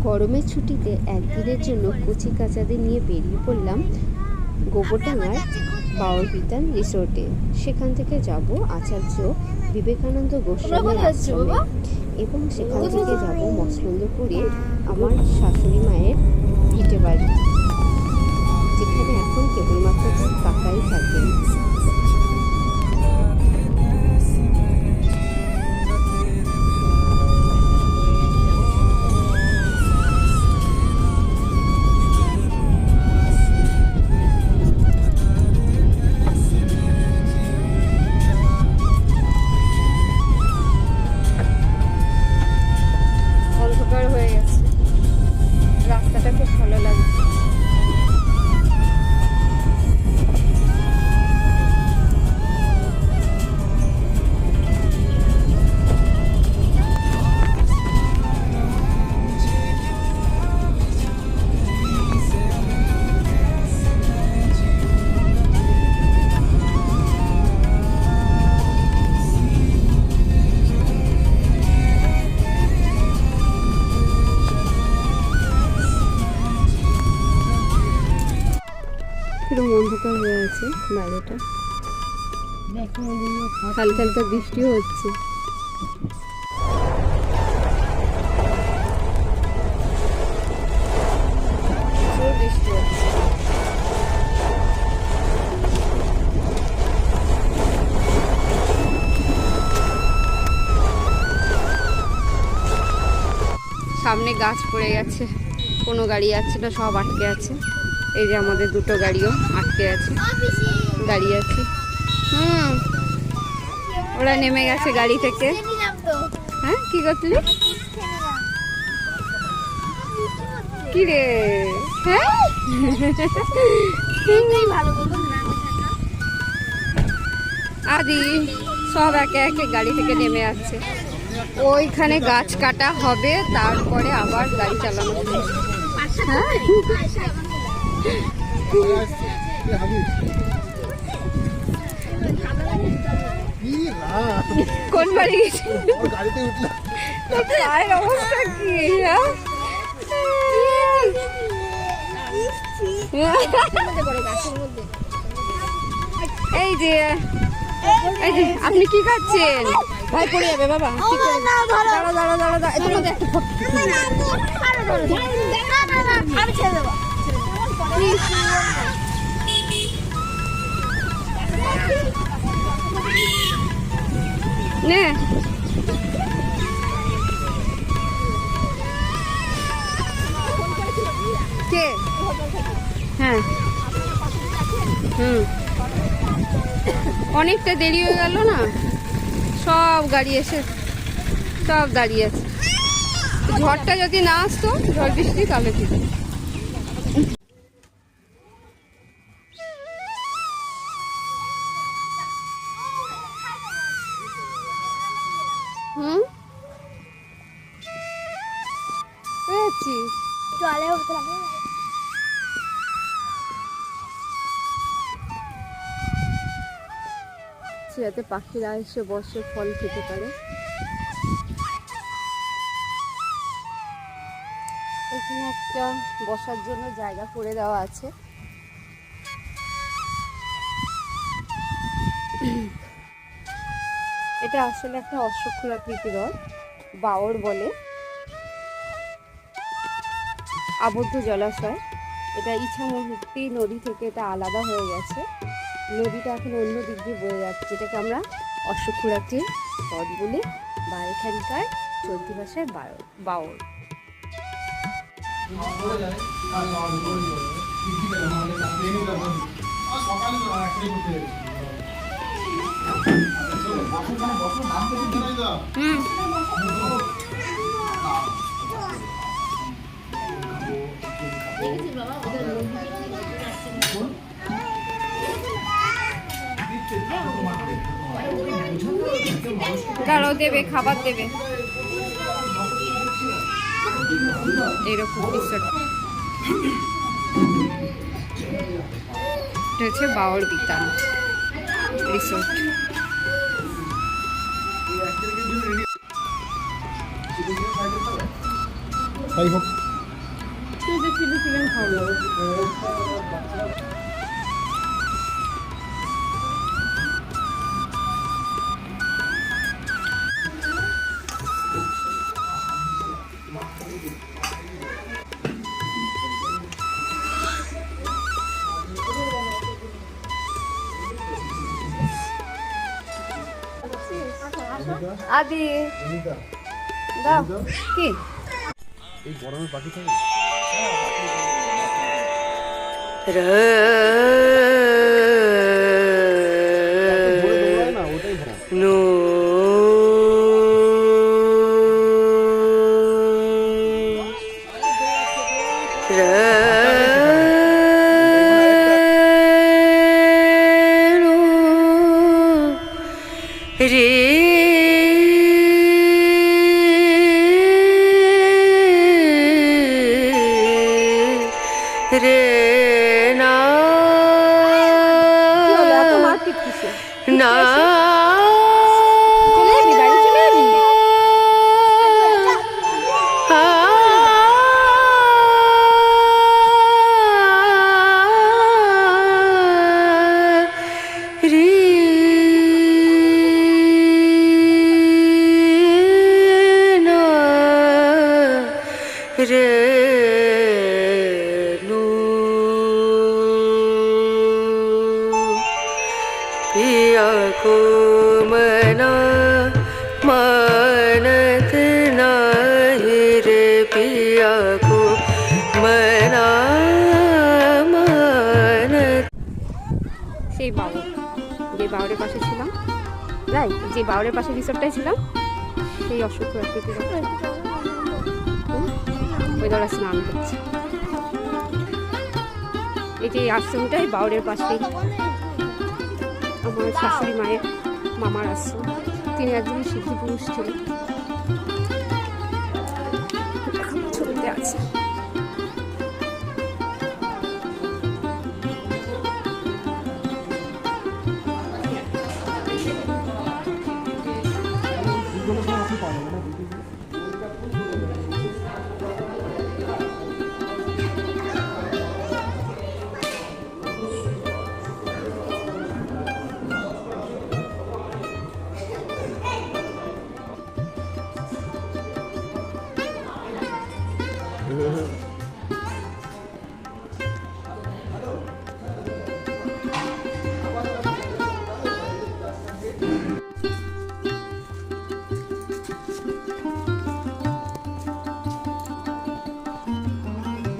গরমের ছুটিতে একদিনের জন্য কচি কাচাদের নিয়ে বেরিয়ে পড়লাম গোবরডাঙ্গার বাউরবিতান রিসোর্টে। সেখান থেকে যাব আচার্য বিবেকানন্দ গোস্বামীর আশ্রমে এবং সেখান থেকে যাব মসলন্দপুরে আমার শাশুড়ি মায়ের ভিটে বাড়ি, যেখানে এখন কেবলমাত্র কাকাই থাকেন। অন্ধকার হয়ে গেছে, রাস্তাটা খুব ভালো লাগছে। পুরো অন্ধকার হয়ে আছে বাইরেটা, হালকা হালকা বৃষ্টিও হচ্ছে। বৃষ্টি হচ্ছে। সামনে গাছ পড়ে গেছে, কোনো গাড়ি যাচ্ছে না, সব আটকে আছে। এই যে আমাদের দুটো গাড়িও আটকে আছে, দাঁড়িয়ে আছে। ওরা নেমে গেছে গাড়ি থেকে। হ্যাঁ, কি করছিলি? কি রে? হ্যাঁ, আদি সব একে একে গাড়ি থেকে নেমে আসছে। ওইখানে গাছ কাটা হবে, তারপরে আবার গাড়ি চালানো হবে। হ্যাঁ, কোন বাড়ি গেছে? অবস্থা কি? এই যে এই যে আপনি কি খাচ্ছেন? ভাই পড়ে যাবে বাবা। দাঁড়া দাঁড়া দাঁড়া দাঁড়া, আমি ছেড়ে দেবো। নে কে? হ্যাঁ, অনেকটা দেরি হয়ে গেল না, সব গাড়ি এসে সব দাঁড়িয়ে আছে। ঝড়টা যদি না আসতো, ঝড় বৃষ্টি, তাহলে ঠিক। যাতে পাখিরা এসে বসে ফল খেতে পারে। এখানে একটা বসার জন্য জায়গা করে দেওয়া আছে। এটা আসলে একটা অশ্বক্ষুরাকৃতি হ্রদ, বাওর বলে, আবদ্ধ জলাশয়। এটা ইছামতি নদী থেকে এটা আলাদা হয়ে গেছে। নদীটা এখন অন্য দিক দিয়ে বয়ে যাচ্ছে, যেটাকে আমরা অশ্বক্ষুরাকৃতি হ্রদ বলি, বা এখানকার চলতি ভাষায় বাওর। দাঁড়াও, দেবে, খাবার দেবে। এরকম দৃশ্যটা হচ্ছে বাউরবিতান রিসোর্ট। তাই হোক। চিলি চিকেন খাবো। আদি দাও কি এই গরমে বাকি থাকে না ওটাই ভালো রে না না রে पिया को मना मानत नाही रे पिया को मना मानत সেই বাউর যে বাউরের পাশে ছিলাম রাইট যে বাউরের পাশে রিসোর্টটাই ছিলাম সেই অসুখ প্রকৃতির ওই ধরা স্নান করছে এই যে আশ্রমটাই বাউরের পাশেই আমার শাশুড়ি মায়ের মামার আশ্রম তিনি একজন সিদ্ধি পুরুষ ছিলেন ছবিতে আছে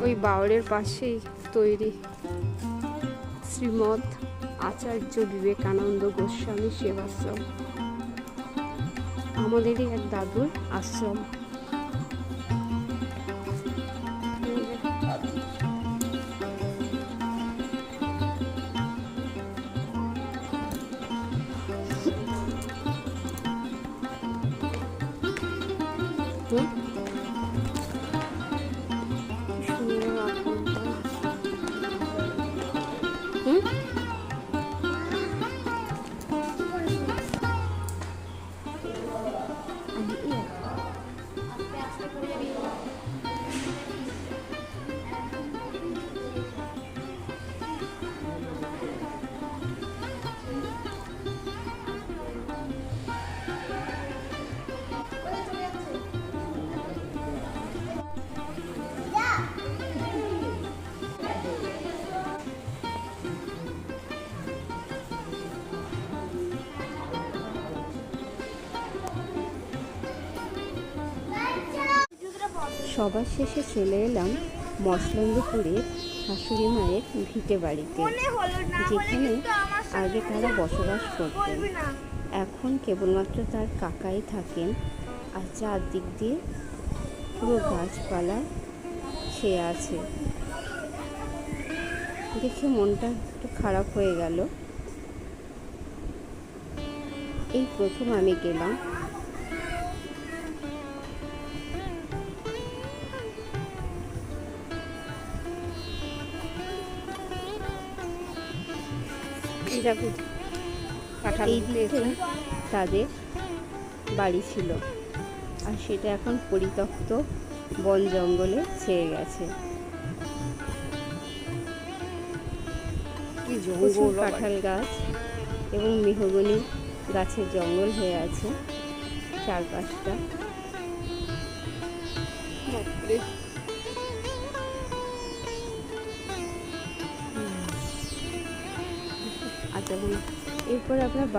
ওই বাউরের পাশেই তৈরি শ্রীমৎ আচার্য বিবেকানন্দ গোস্বামী সেবাশ্রম আমাদেরই এক দাদুর আশ্রম সবার শেষে চলে এলাম মসলন্দপুরের শাশুড়ি মায়ের ভিটে বাড়িতে, যেখানে আগে তারা বসবাস করতেন। এখন কেবলমাত্র তার কাকাই থাকেন, আর চারদিক দিয়ে পুরো গাছপালা ছেয়ে আছে। দেখে মনটা একটু খারাপ হয়ে গেল। এই প্রথম আমি গেলাম। তাদের বাড়ি ছিল, আর সেটা এখন পরিত্যক্ত বন জঙ্গলে ছেয়ে গেছে। প্রচুর কাঁঠাল গাছ এবং মেহগনি গাছের জঙ্গল হয়ে আছে চারপাশটা। আচ্ছা, এরপর আমরা